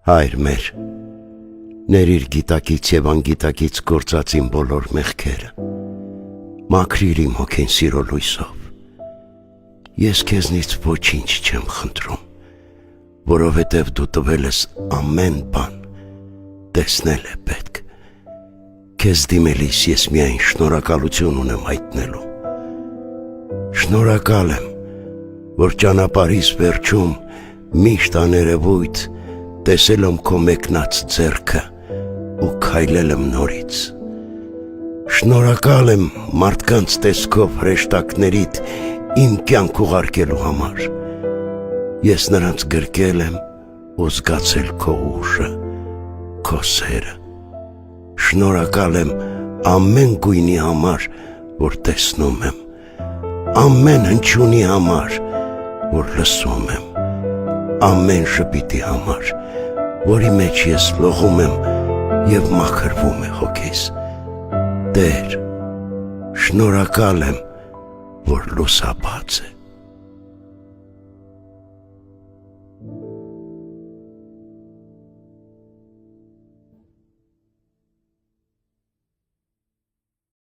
Հայր մեր, ներիր գիտակից և անգիտակից գործած իմ բոլոր մեղքերը, մաքրիր իմ հոգին սիրո լույսով, ես քեզնից ոչինչ չեմ խնդրում, որովհետև դու տվել ես ամեն բան, տեսնել է պետք, քեզ դիմելիս ես միայն շնորհակալություն ունեմ հայտնելու, շնորհակալ եմ, որ ճանապարհիս վերջում միշտ աներևույթ տեսել եմ քո մեկնած ձեռքը ու քայլել եմ նորից, շնորհակալ եմ մարդկանց տեսքով հրեշտակներիդ իմ կյանք ուղարկելու համար, ես նրանց գրկել եմ ու զգացել քո ուժը, քո սերը, շնորհակալ եմ ամեն գույնի համար, որ տեսնում եմ, ամեն հնչյունի համար, որ լսում եմ, ամեն շպիտի համար, որի մեջ ես լողում եմ և մաքրվում է հոգիս, Տեր, շնորհակալ եմ, որ լուսաբաց է։